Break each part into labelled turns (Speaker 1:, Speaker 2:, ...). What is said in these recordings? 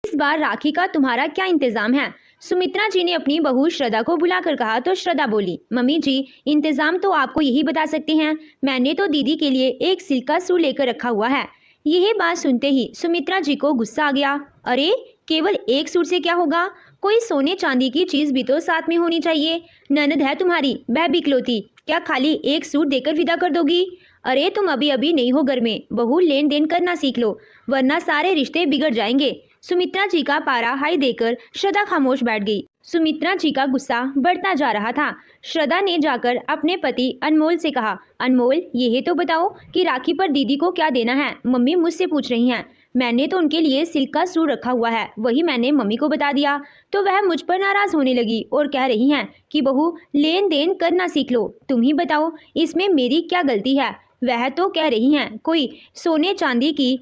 Speaker 1: इस बार राखी का तुम्हारा क्या इंतजाम है? सुमित्रा जी ने अपनी बहू श्रद्धा को बुलाकर कहा तो श्रद्धा बोली, मम्मी जी, इंतजाम तो आपको यही बता सकते हैं। मैंने तो दीदी के लिए एक सिल्क का सूट लेकर रखा हुआ है। यही बात सुनते ही सुमित्रा जी को गुस्सा आ गया। अरे, केवल एक सूट से क्या होगा? कोई सोने चांदी की चीज भी तो साथ में होनी चाहिए। ननद है तुम्हारी, वह भी इकलौती, क्या खाली एक सूट देकर विदा कर दोगी? अरे, तुम अभी अभी नहीं हो घर में, बहू लेन देन करना सीख लो, वरना सारे रिश्ते बिगड़ जाएंगे। सुमित्रा जी का पारा हाई देकर श्रद्धा खामोश बैठ गई। सुमित्रा जी का गुस्सा बढ़ता जा रहा था। श्रद्धा ने जाकर अपने पति अनमोल से कहा, अनमोल, यही तो बताओ कि राखी पर दीदी को क्या देना है? मम्मी मुझसे पूछ रही हैं। मैंने तो उनके लिए सिल्क का सूट रखा हुआ है, वही मैंने मम्मी को बता दिया, तो वह मुझ पर नाराज होने लगी और कह रही हैं कि बहू लेन देन करना सीख लो। तुम ही बताओ, इसमें मेरी क्या गलती है? वह तो कह रही हैं कोई सोने चांदी की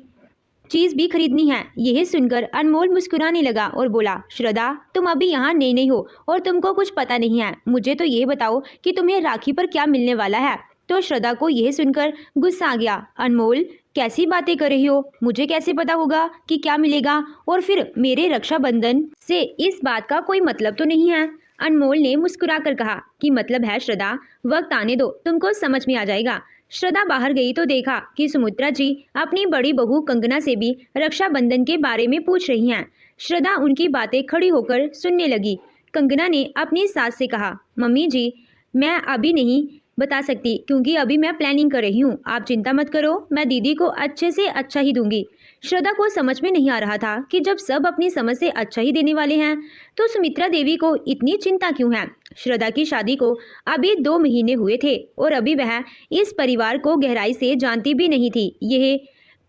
Speaker 1: चीज भी खरीदनी है। यही सुनकर अनमोल मुस्कुराने लगा और बोला, श्रद्धा, तुम अभी यहाँ नई नहीं हो और तुमको कुछ पता नहीं है। मुझे तो ये बताओ कि तुम्हें राखी पर क्या मिलने वाला है? तो श्रद्धा को यह सुनकर गुस्सा आ गया। अनमोल, कैसी बातें कर रही हो? मुझे कैसे पता होगा कि क्या मिलेगा? और फिर मेरे रक्षाबंधन से इस बात का कोई मतलब तो नहीं है? अनमोल ने मुस्कुराकर कहा कि मतलब है श्रद्धा, वक्त आने दो, तुमको समझ में आ जाएगा। श्रद्धा बाहर गई तो देखा कि सुमित्रा जी अपनी बड़ी बहू कंगना से भी रक्षाबंधन के बारे में पूछ रही हैं। श्रद्धा उनकी बातें खड़ी होकर सुनने लगी। कंगना ने अपनी सास से कहा, मम्मी जी, मैं अभी नहीं बता सकती क्योंकि अभी मैं प्लानिंग कर रही हूँ। आप चिंता मत करो, मैं दीदी को अच्छे से अच्छा ही दूंगी। श्रद्धा को समझ में नहीं आ रहा था कि जब सब अपनी समझ से अच्छा ही देने वाले हैं तो सुमित्रा देवी को इतनी चिंता क्यों है। श्रद्धा की शादी को अभी 2 महीने हुए थे और अभी वह इस परिवार को गहराई से जानती भी नहीं थी। यह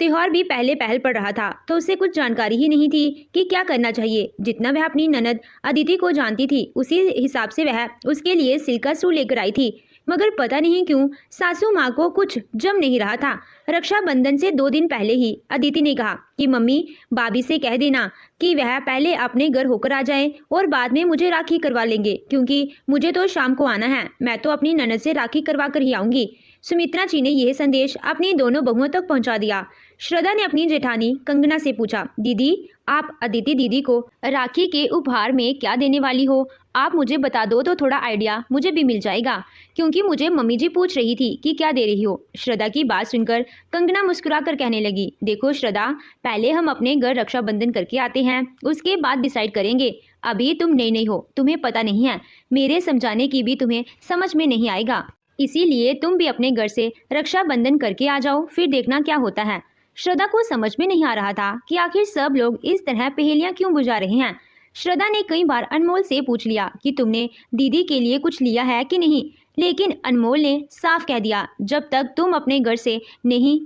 Speaker 1: त्योहार भी पहले पहल पड़ रहा था तो उसे कुछ जानकारी ही नहीं थी कि क्या करना चाहिए। जितना वह अपनी ननद अदिति को जानती थी उसी हिसाब से वह उसके लिए सिल्क का सूट लेकर आई थी, मगर पता नहीं क्यों सासू माँ को कुछ जम नहीं रहा था। रक्षाबंधन से 2 दिन पहले ही अदिति ने कहा कि मम्मी, भाभी से कह देना कि वह पहले अपने घर होकर आ जाए और बाद में मुझे राखी करवा लेंगे, क्योंकि मुझे तो शाम को आना है। मैं तो अपनी ननद से राखी करवा कर ही आऊंगी। सुमित्रा जी ने यह संदेश अपनी दोनों बहुओं तक पहुंचा दिया। श्रद्धा ने अपनी जेठानी कंगना से पूछा, दीदी, आप अदिति दीदी को राखी के उपहार में क्या देने वाली हो? आप मुझे बता दो तो थोड़ा आइडिया मुझे भी मिल जाएगा, क्योंकि मुझे मम्मी जी पूछ रही थी कि क्या दे रही हो। श्रद्धा की बात सुनकर कंगना मुस्कुराकर कहने लगी, देखो श्रद्धा, पहले हम अपने घर रक्षाबंधन करके आते हैं, उसके बाद डिसाइड करेंगे। अभी तुम नई नहीं हो, तुम्हें पता नहीं है, मेरे समझाने की भी तुम्हें समझ में नहीं आएगा। इसीलिए तुम भी अपने घर से रक्षाबंधन करके आ जाओ, फिर देखना क्या होता है। श्रद्धा को समझ में नहीं आ रहा था कि आखिर सब लोग इस तरह पहेलियां क्यों बुझा रहे हैं। श्रद्धा ने कई बार अनमोल से पूछ लिया कि तुमने दीदी के लिए कुछ लिया है कि नहीं, लेकिन अनमोल ने साफ कह दिया, जब तक तुम अपने घर से नहीं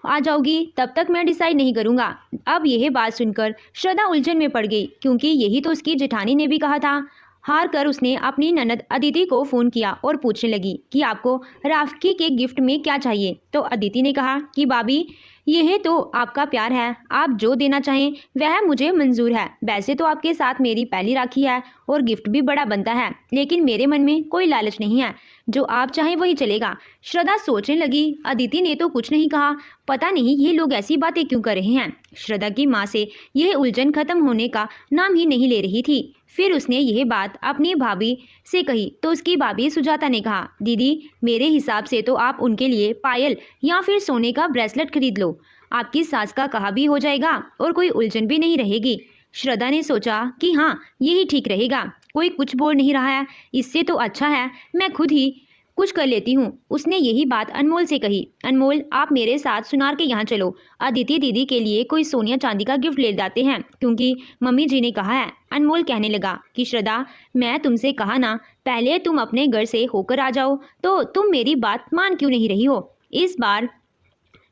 Speaker 1: आ जाओगी तब तक मैं डिसाइड नहीं करूंगा। अब यह बात सुनकर श्रद्धा उलझन में पड़ गई, क्योंकि यही तो उसकी जेठानी ने भी कहा था। हार कर उसने अपनी ननद अदिति को फोन किया और पूछने लगी कि आपको राखी के गिफ्ट में क्या चाहिए। तो अदिति ने कहा कि भाभी, यह तो आपका प्यार है, आप जो देना चाहें वह मुझे मंजूर है। वैसे तो आपके साथ मेरी पहली राखी है और गिफ्ट भी बड़ा बनता है, लेकिन मेरे मन में कोई लालच नहीं है, जो आप चाहें वही चलेगा। श्रद्धा सोचने लगी, अदिति ने तो कुछ नहीं कहा, पता नहीं ये लोग ऐसी बातें क्यों कर रहे हैं। श्रद्धा की माँ से यह उलझन खत्म होने का नाम ही नहीं ले रही थी। फिर उसने यह बात अपनी भाभी से कही तो उसकी भाभी सुजाता ने कहा, दीदी, मेरे हिसाब से तो आप उनके लिए पायल या फिर सोने का ब्रेसलेट खरीद लो, आपकी सास का कहा भी हो जाएगा और कोई उलझन भी नहीं रहेगी। श्रद्धा ने सोचा कि हाँ, यही ठीक रहेगा, कोई कुछ बोल नहीं रहा है, इससे तो अच्छा है मैं खुद ही कुछ कर लेती हूँ। उसने यही बात अनमोल से कही, अनमोल, आप मेरे साथ सुनार के यहाँ चलो, अदिति दीदी के लिए कोई सोनिया चांदी का गिफ्ट ले जाते हैं, क्योंकि मम्मी जी ने कहा है। अनमोल कहने लगा कि श्रद्धा, मैं तुमसे कहा ना, पहले तुम अपने घर से होकर आ जाओ, तो तुम मेरी बात मान क्यों नहीं रही हो। इस बार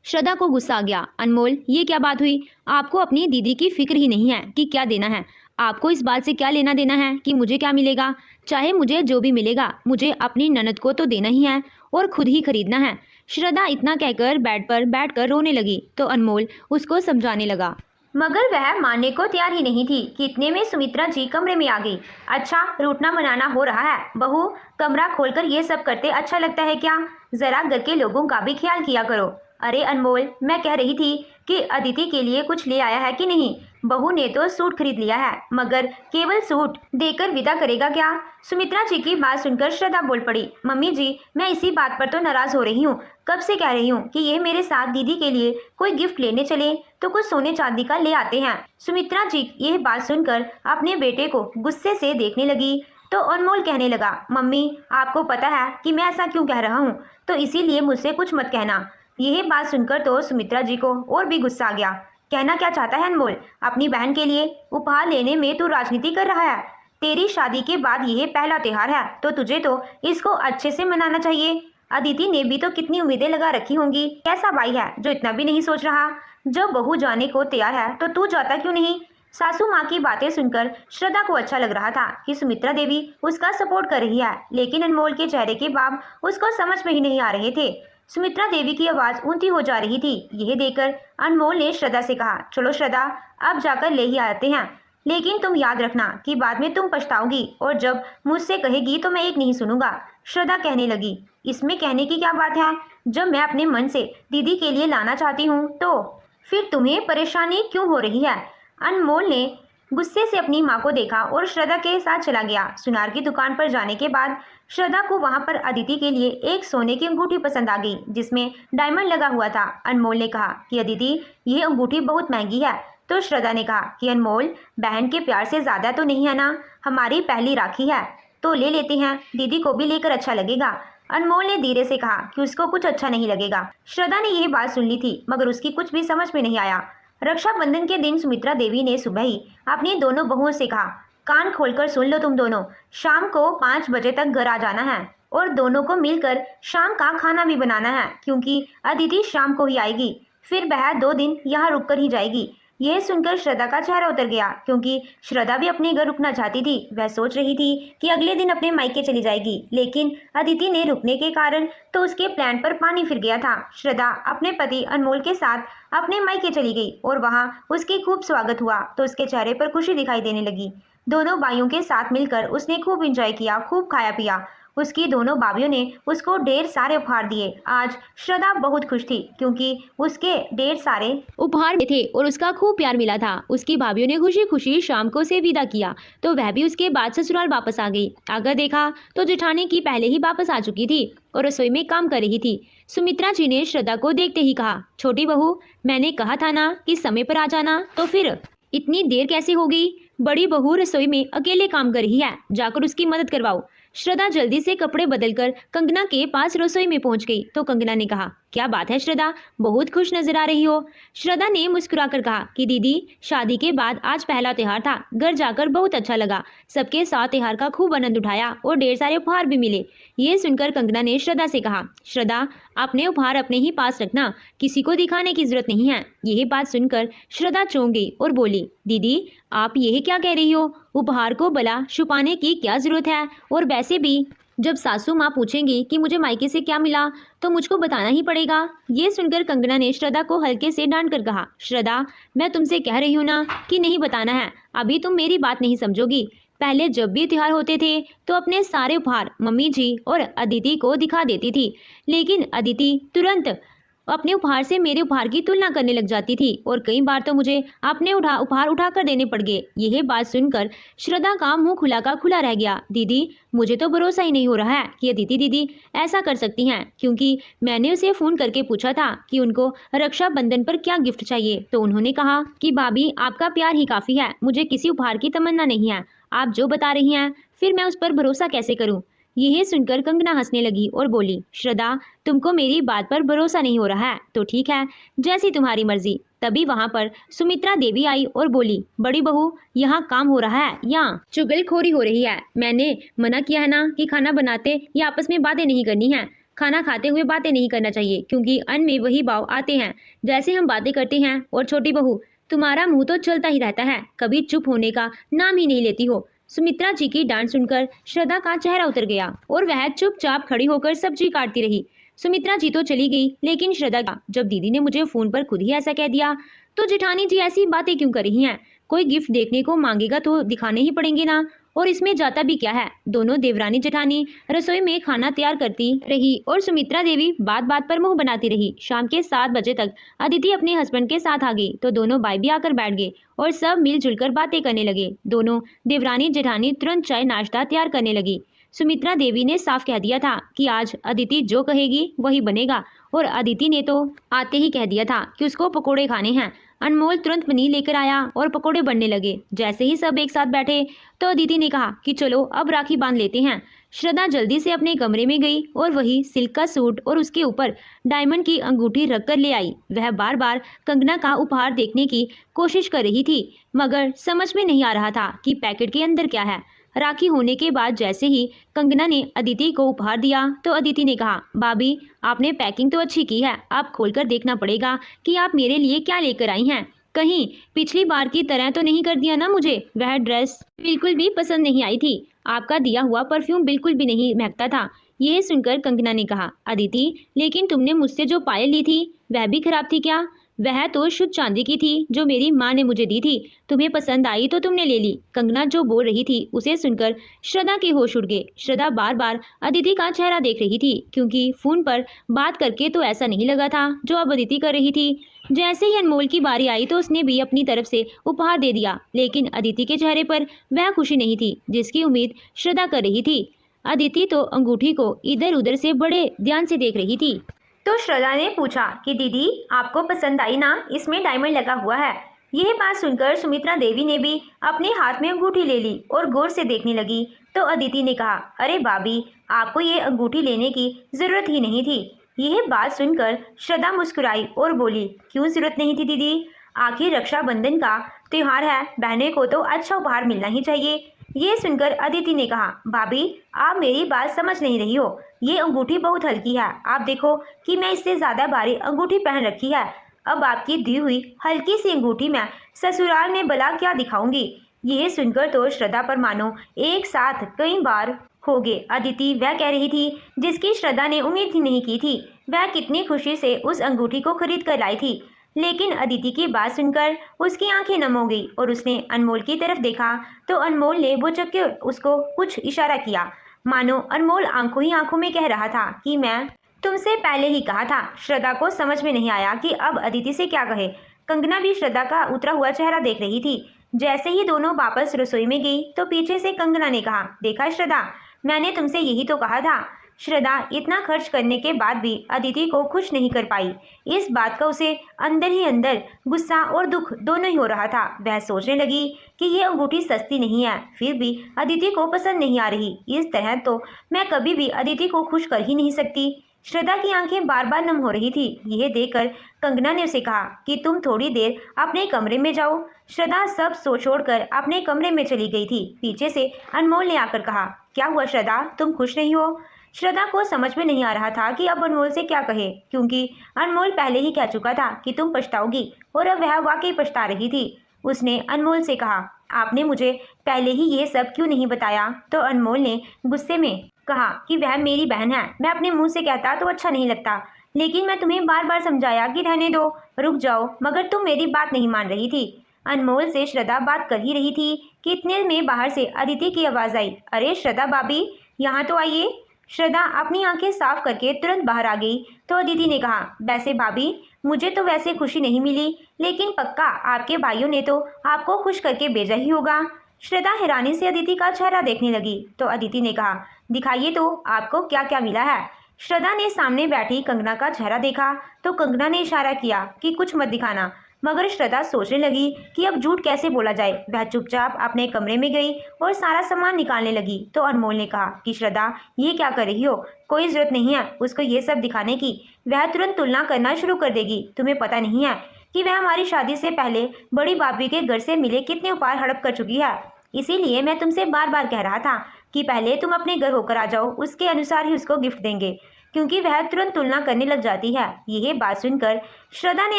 Speaker 1: श्रद्धा को गुस्सा आ गया। अनमोल, ये क्या बात हुई? आपको अपनी दीदी की फिक्र ही नहीं है कि क्या देना है। आपको इस बात से क्या लेना देना है कि मुझे क्या मिलेगा? चाहे मुझे जो भी मिलेगा, मुझे अपनी ननद को तो देना ही है और खुद ही खरीदना है। श्रद्धा इतना कहकर बेड पर बैठकर रोने लगी तो अनमोल उसको समझाने लगा, मगर वह मानने को तैयार ही नहीं थी कि इतने में सुमित्रा जी कमरे में आ गई। अच्छा, रूठना मनाना हो रहा है बहू, कमरा खोलकर ये सब करते अच्छा लगता है क्या? जरा घर के लोगों का भी ख्याल किया करो। अरे अनमोल, मैं कह रही थी कि अदिति के लिए कुछ ले आया है कि नहीं? बहू ने तो सूट खरीद लिया है, मगर केवल सूट देकर विदा करेगा क्या? सुमित्रा जी की बात सुनकर श्रद्धा बोल पड़ी, मम्मी जी मैं इसी बात पर तो नाराज हो रही हूँ। कब से कह रही हूँ कि ये मेरे साथ दीदी के लिए कोई गिफ्ट लेने चले तो कुछ सोने चांदी का ले आते हैं। सुमित्रा जी यह बात सुनकर अपने बेटे को गुस्से से देखने लगी तो अनमोल कहने लगा, मम्मी आपको पता है कि मैं ऐसा क्यों कह रहा हूँ, तो इसीलिए मुझसे कुछ मत कहना। यह बात सुनकर तो सुमित्रा जी को और भी गुस्सा आ गया। कहना क्या चाहता है अनमोल? अपनी बहन के लिए उपहार लेने में तू राजनीति कर रहा है? तेरी शादी के बाद यह पहला त्योहार है तो तुझे तो इसको अच्छे से मनाना चाहिए। अदिति ने भी तो कितनी उम्मीदें लगा रखी होंगी। कैसा भाई है जो इतना भी नहीं सोच रहा? जब बहू जाने को तैयार है तो तू जाता क्यों नहीं? सासू माँ की बातें सुनकर श्रद्धा को अच्छा लग रहा था कि सुमित्रा देवी उसका सपोर्ट कर रही है, लेकिन अनमोल के चेहरे के भाव उसको समझ में ही नहीं आ रहे थे। सुमित्रा देवी की आवाज ऊंची हो जा रही थी। यह देखकर अनमोल ने श्रद्धा से कहा, चलो श्रद्धा अब जाकर ले ही आते हैं, लेकिन तुम याद रखना कि बाद में तुम पछताओगी और जब मुझसे कहेगी तो मैं एक नहीं सुनूंगा। श्रद्धा कहने लगी, इसमें कहने की क्या बात है? जब मैं अपने मन से दीदी के लिए लाना चाहती हूँ तो फिर तुम्हें परेशानी क्यों हो रही है? अनमोल ने गुस्से से अपनी माँ को देखा और श्रद्धा के साथ चला गया। सुनार की दुकान पर जाने के बाद श्रद्धा को वहां पर अदिति के लिए एक सोने की अंगूठी पसंद आ गई जिसमें डायमंड लगा हुआ था। अनमोल ने कहा कि अदिति ये अंगूठी बहुत महंगी है, तो श्रद्धा ने कहा कि अनमोल बहन के प्यार से ज़्यादा तो नहीं है ना, हमारी पहली राखी है तो ले लेते हैं, दीदी को भी लेकर अच्छा लगेगा। अनमोल ने धीरे से कहा कि उसको कुछ अच्छा नहीं लगेगा। श्रद्धा ने यह बात सुन ली थी मगर उसकी कुछ भी समझ में नहीं आया। रक्षाबंधन के दिन सुमित्रा देवी ने सुबह ही अपनी दोनों बहुओं से कहा, कान खोलकर सुन लो तुम दोनों, शाम को 5 बजे तक घर आ जाना है और दोनों को मिलकर शाम का खाना भी बनाना है, क्योंकि अदिति शाम को ही आएगी, फिर वह 2 दिन यहाँ रुक कर ही जाएगी। यह सुनकर श्रद्धा का चेहरा उतर गया, क्योंकि श्रद्धा भी अपने घर रुकना चाहती थी। वह सोच रही थी कि अगले दिन अपने मायके चली जाएगी, लेकिन अदिति ने रुकने के कारण तो उसके प्लान पर पानी फिर गया था। श्रद्धा अपने पति अनमोल के साथ अपने मायके चली गई और वहां उसकी खूब स्वागत हुआ तो उसके चेहरे पर खुशी दिखाई देने लगी। दोनों भाइयों के साथ मिलकर उसने खूब एंजॉय किया, खूब खाया पिया। उसकी दोनों भाभियों ने उसको ढेर सारे उपहार दिए। आज श्रद्धा बहुत खुश थी क्योंकि उसके ढेर सारे उपहार थे और उसका खूब प्यार मिला था। उसकी भाभियों ने खुशी खुशी शाम को उसे विदा किया तो वह भी उसके बाद ससुराल वापस आ गई। अगर देखा तो जेठानी की पहले ही वापस आ चुकी थी और रसोई में काम कर रही थी। सुमित्रा जी ने श्रद्धा को देखते ही कहा, छोटी बहू मैंने कहा था ना कि समय पर आ जाना, तो फिर इतनी देर कैसे हो गई? बड़ी बहू रसोई में अकेले काम कर रही है, जाकर उसकी मदद करवाओ। श्रद्धा जल्दी से कपड़े बदलकर कंगना के पास रसोई में पहुंच गई तो कंगना ने कहा, क्या बात है श्रद्धा, बहुत खुश नजर आ रही हो। श्रद्धा ने मुस्कुराकर कहा कि दीदी शादी के बाद आज पहला त्योहार था, घर जाकर बहुत अच्छा लगा, सबके साथ त्योहार का खूब आनंद उठाया और ढेर सारे उपहार भी मिले। ये सुनकर कंगना ने श्रद्धा से कहा, श्रद्धा अपने उपहार अपने ही पास रखना, किसी को दिखाने की जरूरत नहीं है। यही बात सुनकर श्रद्धा चौंक गई और बोली, दीदी आप यही क्या कह रही हो? उपहार को भला छुपाने की क्या जरूरत है? और वैसे भी जब सासू माँ पूछेंगी कि मुझे मायके से क्या मिला तो मुझको बताना ही पड़ेगा। ये सुनकर कंगना ने श्रद्धा को हल्के से डांट कर कहा, श्रद्धा मैं तुमसे कह रही हूँ ना कि नहीं बताना है, अभी तुम मेरी बात नहीं समझोगी। पहले जब भी त्योहार होते थे तो अपने सारे उपहार मम्मी जी और अदिति को दिखा देती थी, लेकिन अदिति तुरंत अपने उपहार से मेरे उपहार की तुलना करने लग जाती थी और कई बार तो मुझे अपने उपहार उठाकर देने पड़ गए। यह बात सुनकर श्रद्धा का मुंह खुला का खुला रह गया। दीदी मुझे तो भरोसा ही नहीं हो रहा है कि अदिति दीदी ऐसा कर सकती हैं, क्योंकि मैंने उसे फ़ोन करके पूछा था कि उनको रक्षाबंधन पर क्या गिफ्ट चाहिए तो उन्होंने कहा कि भाभी आपका प्यार ही काफ़ी है, मुझे किसी उपहार की तमन्ना नहीं है। आप जो बता रही हैं फिर मैं उस पर भरोसा कैसे करूँ? यह सुनकर कंगना हंसने लगी और बोली, श्रद्धा तुमको मेरी बात पर भरोसा नहीं हो रहा है तो ठीक है, जैसी तुम्हारी मर्जी। तभी वहां पर सुमित्रा देवी आई और बोली, बड़ी बहू यहाँ काम हो रहा है या चुगलखोरी हो रही है? मैंने मना किया है ना कि खाना बनाते या आपस में बातें नहीं करनी है, खाना खाते हुए बातें नहीं करना चाहिए, क्योंकि अन्न में वही भाव आते हैं जैसे हम बातें करते हैं। और छोटी बहू तुम्हारा मुंह तो चलता ही रहता है, कभी चुप होने का नाम ही नहीं लेती हो। सुमित्रा जी की डांट सुनकर श्रद्धा का चेहरा उतर गया और वह चुपचाप खड़ी होकर सब्जी काटती रही। सुमित्रा जी तो चली गई, लेकिन श्रद्धा जब दीदी ने मुझे फोन पर खुद ही ऐसा कह दिया तो जेठानी जी ऐसी बातें क्यों कर रही हैं? कोई गिफ्ट देखने को मांगेगा तो दिखाने ही पड़ेंगे ना, और इसमें जाता भी क्या है। दोनों देवरानी जेठानी रसोई में खाना तैयार करती रही और सुमित्रा देवी बात बात पर मुंह बनाती रही। शाम के 7 बजे तक अदिति अपने हस्बैंड के साथ आ गई तो दोनों भाई भी आकर बैठ गए और सब मिलजुल कर बातें करने लगे। दोनों देवरानी जेठानी तुरंत चाय नाश्ता तैयार करने लगी। सुमित्रा देवी ने साफ कह दिया था कि आज अदिति जो कहेगी वही बनेगा और अदिति ने तो आते ही कह दिया था कि उसको पकोड़े खाने हैं। अनमोल तुरंत पनीर लेकर आया और पकोड़े बनने लगे। जैसे ही सब एक साथ बैठे तो अदिति ने कहा कि चलो अब राखी बांध लेते हैं। श्रद्धा जल्दी से अपने कमरे में गई और वही सिल्क का सूट और उसके ऊपर डायमंड की अंगूठी रख कर ले आई। वह बार बार कंगना का उपहार देखने की कोशिश कर रही थी मगर समझ में नहीं आ रहा था कि पैकेट के अंदर क्या है। राखी होने के बाद जैसे ही कंगना ने अदिति को उपहार दिया तो अदिति ने कहा, भाभी आपने पैकिंग तो अच्छी की है, आप खोलकर देखना पड़ेगा कि आप मेरे लिए क्या लेकर आई हैं। कहीं पिछली बार की तरह तो नहीं कर दिया ना मुझे। वह ड्रेस बिल्कुल भी पसंद नहीं आई थी। आपका दिया हुआ परफ्यूम बिल्कुल भी नहीं महकता था। यह सुनकर कंगना ने कहा, अदिति लेकिन तुमने मुझसे जो पायल ली थी वह भी खराब थी क्या? वह तो शुद्ध चांदी की थी जो मेरी माँ ने मुझे दी थी। तुम्हें पसंद आई तो तुमने ले ली। कंगना जो बोल रही थी उसे सुनकर श्रद्धा के होश उड़ गए। श्रद्धा बार बार अदिति का चेहरा देख रही थी क्योंकि फोन पर बात करके तो ऐसा नहीं लगा था जो अब अदिति कर रही थी। जैसे ही अनमोल की बारी आई तो उसने भी अपनी तरफ से उपहार दे दिया लेकिन अदिति के चेहरे पर वह खुशी नहीं थी जिसकी उम्मीद श्रद्धा कर रही थी। अदिति तो अंगूठी को इधर उधर से बड़े ध्यान से देख रही थी। तो श्रद्धा ने पूछा कि दीदी आपको पसंद आई ना, इसमें डायमंड लगा हुआ है। यह बात सुनकर सुमित्रा देवी ने भी अपने हाथ में अंगूठी ले ली और गौर से देखने लगी। तो अदिति ने कहा, अरे भाभी आपको ये अंगूठी लेने की जरूरत ही नहीं थी। यह बात सुनकर श्रद्धा मुस्कुराई और बोली, क्यों जरूरत नहीं थी दीदी, आखिर रक्षाबंधन का त्योहार है, बहने को तो अच्छा उपहार मिलना ही चाहिए। ये सुनकर अदिति ने कहा, भाभी आप मेरी बात समझ नहीं रही हो, ये अंगूठी बहुत हल्की है। आप देखो कि मैं इससे ज़्यादा भारी अंगूठी पहन रखी है। अब आपकी दी हुई हल्की सी अंगूठी मैं ससुराल में भला क्या दिखाऊंगी। यह सुनकर तो श्रद्धा पर मानो एक साथ कई बार हो गए। अदिति वह कह रही थी जिसकी श्रद्धा ने उम्मीद ही नहीं की थी। वह कितनी खुशी से उस अंगूठी को खरीद कर लाई थी लेकिन अदिति की बात सुनकर उसकी आंखें नम हो गई और उसने अनमोल की तरफ देखा तो अनमोल ने बुझक के उसको कुछ इशारा किया मानो अनमोल आंखों ही आंखों में कह रहा था कि मैं तुमसे पहले ही कहा था। श्रद्धा को समझ में नहीं आया कि अब अदिति से क्या कहे। कंगना भी श्रद्धा का उतरा हुआ चेहरा देख रही थी। जैसे ही दोनों वापस रसोई में गई तो पीछे से कंगना ने कहा, देखा श्रद्धा मैंने तुमसे यही तो कहा था। श्रद्धा इतना खर्च करने के बाद भी अदिति को खुश नहीं कर पाई। इस बात का उसे अंदर ही अंदर गुस्सा और दुख दोनों ही हो रहा था। वह सोचने लगी कि ये अंगूठी सस्ती नहीं है फिर भी अदिति को पसंद नहीं आ रही। इस तरह तो मैं कभी भी अदिति को खुश कर ही नहीं सकती। श्रद्धा की आंखें बार बार नम हो रही थी। यह देखकर कंगना ने उसे कहा कि तुम थोड़ी देर अपने कमरे में जाओ। श्रद्धा सब सोच छोड़कर अपने कमरे में चली गई थी। पीछे से अनमोल ने आकर कहा, क्या हुआ श्रद्धा, तुम खुश नहीं हो? श्रद्धा को समझ में नहीं आ रहा था कि अब अनमोल से क्या कहे क्योंकि अनमोल पहले ही कह चुका था कि तुम पछताओगी और अब वह वाकई पछता रही थी। उसने अनमोल से कहा, आपने मुझे पहले ही ये सब क्यों नहीं बताया? तो अनमोल ने गुस्से में कहा कि वह मेरी बहन है, मैं अपने मुंह से कहता तो अच्छा नहीं लगता, लेकिन मैं तुम्हें बार बार समझाया कि रहने दो, रुक जाओ, मगर तुम मेरी बात नहीं मान रही थी। अनमोल से श्रद्धा बात कर ही रही थी कि इतने में बाहर से अदिति की आवाज़ आई, अरे श्रद्धा भाभी यहाँ तो आइए। श्रद्धा अपनी आंखें साफ करके तुरंत बाहर आ गई। तो अदिति ने कहा, वैसे भाभी मुझे तो वैसे खुशी नहीं मिली, लेकिन पक्का आपके भाइयों ने तो आपको खुश करके भेजा ही होगा। श्रद्धा हैरानी से अदिति का चेहरा देखने लगी। तो अदिति ने कहा, दिखाइए तो आपको क्या क्या मिला है। श्रद्धा ने सामने बैठी कंगना का चेहरा देखा तो कंगना ने इशारा किया कि कुछ मत दिखाना, मगर श्रद्धा सोचने लगी कि अब झूठ कैसे बोला जाए। वह चुपचाप अपने कमरे में गई और सारा सामान निकालने लगी। तो अनमोल ने कहा कि श्रद्धा ये क्या कर रही हो, कोई ज़रूरत नहीं है उसको ये सब दिखाने की, वह तुरंत तुलना करना शुरू कर देगी। तुम्हें पता नहीं है कि वह हमारी शादी से पहले बड़ी भाभी के घर से मिले कितने उपहार हड़प कर चुकी है। इसीलिए मैं तुमसे बार बार कह रहा था कि पहले तुम अपने घर होकर आ जाओ, उसके अनुसार ही उसको गिफ्ट देंगे, क्योंकि वह तुरंत तुलना करने लग जाती है। यह बात सुनकर श्रद्धा ने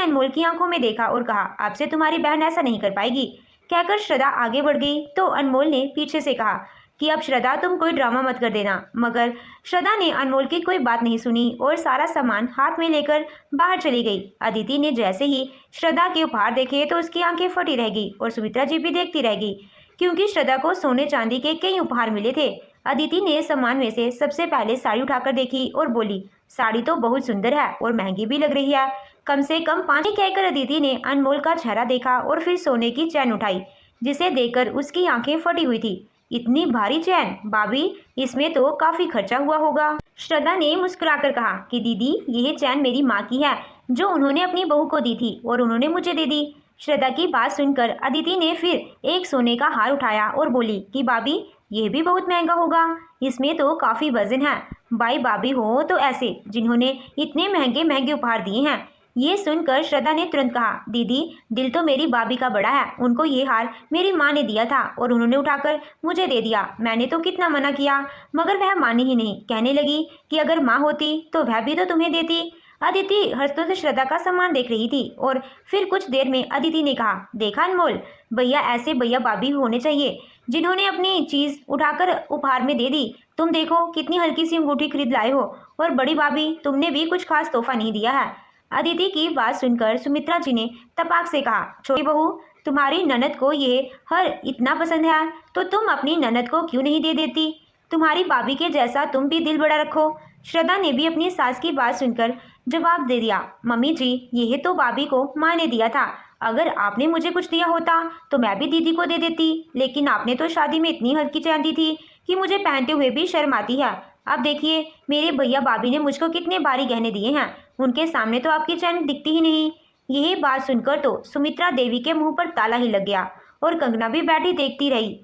Speaker 1: अनमोल की आंखों में देखा और कहा, आपसे तुम्हारी बहन ऐसा नहीं कर पाएगी। कहकर श्रद्धा आगे बढ़ गई। तो अनमोल ने पीछे से कहा कि अब श्रद्धा तुम कोई ड्रामा मत कर देना। मगर श्रद्धा ने अनमोल की कोई बात नहीं सुनी और सारा सामान हाथ में लेकर बाहर चली गई। अदिति ने जैसे ही श्रद्धा के उपहार देखे तो उसकी आंखें फटी रह गई और सुमित्रा जी भी देखती रह गई। क्योंकि श्रद्धा को सोने चांदी के कई उपहार मिले थे। अदिति ने सामान में से सबसे पहले साड़ी उठाकर देखी और बोली, साड़ी तो बहुत सुंदर है और महंगी भी लग रही है, कम से कम 5। कहकर अदिति ने अनमोल का चेहरा देखा और फिर सोने की चैन उठाई, जिसे देखकर उसकी आंखें फटी हुई थी। इतनी भारी चैन भाभी, इसमें तो काफी खर्चा हुआ होगा। श्रद्धा ने मुस्कुराकर कहा कि दीदी, यह चैन मेरी माँ की है, जो उन्होंने अपनी बहू को दी थी और उन्होंने मुझे दे दी। श्रद्धा की बात सुनकर अदिति ने फिर एक सोने का हार उठाया और बोली कि भाभी, यह भी बहुत महंगा होगा, इसमें तो काफी वजन है। भाई भाभी हो तो ऐसे जिन्होंने इतने महंगे महंगे उपहार दिए हैं। ये सुनकर श्रद्धा ने तुरंत कहा, दीदी, दिल तो मेरी भाभी का बड़ा है, उनको ये हार मेरी माँ ने दिया था और उन्होंने उठाकर मुझे दे दिया। मैंने तो कितना मना किया, मगर वह मानी ही नहीं। कहने लगी कि अगर माँ होती तो वह भी तो तुम्हें देती। अदिति हंसते से श्रद्धा का सामान देख रही थी और फिर कुछ देर में अदिति ने कहा, देखा अनमोल, भैया ऐसे भैया भाभी होने चाहिए जिन्होंने अपनी चीज उठाकर उपहार में दे दी। तुम देखो कितनी हल्की सी अंगूठी खरीद लाए हो, और बड़ी भाभी, तुमने भी कुछ खास तोहफा नहीं दिया है। अदिति की बात सुनकर सुमित्रा जी ने तपाक से कहा, छोटी बहू, तुम्हारी ननद को ये हर इतना पसंद है तो तुम अपनी ननद को क्यों नहीं दे देती? तुम्हारी भाभी के जैसा तुम भी दिल बड़ा रखो। श्रद्धा ने भी अपनी सास की बात सुनकर जवाब दे दिया, मम्मी जी, यह तो भाभी को माँ ने दिया था। अगर आपने मुझे कुछ दिया होता तो मैं भी दीदी को दे देती, लेकिन आपने तो शादी में इतनी हल्की चैन दी थी कि मुझे पहनते हुए भी शर्म आती है। अब देखिए, मेरे भैया भाभी ने मुझको कितने भारी गहने दिए हैं, उनके सामने तो आपकी चैन दिखती ही नहीं। यही बात सुनकर तो सुमित्रा देवी के मुंह पर ताला ही लग गया और कंगना भी बैठी देखती रही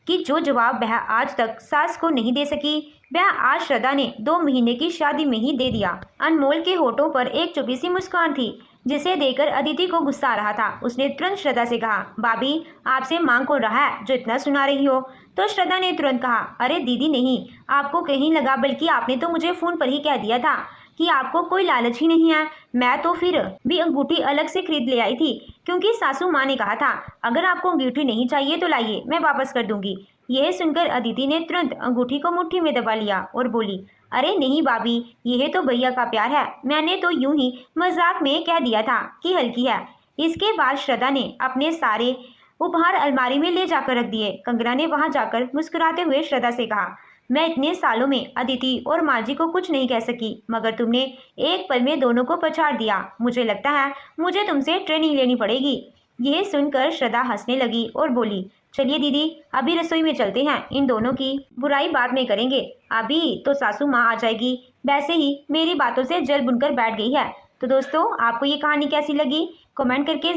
Speaker 1: कि जो जवाब वह आज तक सास को नहीं दे सकी, वह आज श्रद्धा ने 2 महीने की शादी में ही दे दिया। अनमोल के होठों पर एक चुपी सी मुस्कान थी, जिसे देखकर अदिति को गुस्सा आ रहा था। उसने तुरंत श्रद्धा से कहा, भाभी, आपसे मांग कौन रहा है जो इतना सुना रही हो? तो श्रद्धा ने तुरंत कहा, अरे दीदी नहीं, आपको कहीं लगा, बल्कि आपने तो मुझे फोन पर ही कह दिया था कि आपको कोई लालच ही नहीं है। मैं तो फिर भी अंगूठी अलग से खरीद ले आई थी, क्योंकि सासू माँ ने कहा था, अगर आपको अंगूठी नहीं चाहिए तो लाइए, मैं वापस कर दूंगी। यह सुनकर अदिति ने तुरंत अंगूठी को मुट्ठी में दबा लिया और बोली, अरे नहीं भाभी, यह तो भैया का प्यार है, मैंने तो यूं ही मजाक में कह दिया था कि हल्की है। इसके बाद श्रद्धा ने अपने सारे उपहार अलमारी में ले जाकर रख दिए। कंगना ने वहां जाकर मुस्कुराते हुए श्रद्धा से कहा, मैं इतने सालों में अदिति और माँ जी को कुछ नहीं कह सकी, मगर तुमने एक पल में दोनों को पछाड़ दिया। मुझे लगता है मुझे तुमसे ट्रेनिंग लेनी पड़ेगी। यह सुनकर श्रद्धा हंसने लगी और बोली, चलिए दीदी, अभी रसोई में चलते हैं, इन दोनों की बुराई बाद में करेंगे, अभी तो सासू माँ आ जाएगी। वैसे ही मेरी बातों से जल बुनकर बैठ गई है। तो दोस्तों, आपको ये कहानी कैसी लगी, कमेंट करके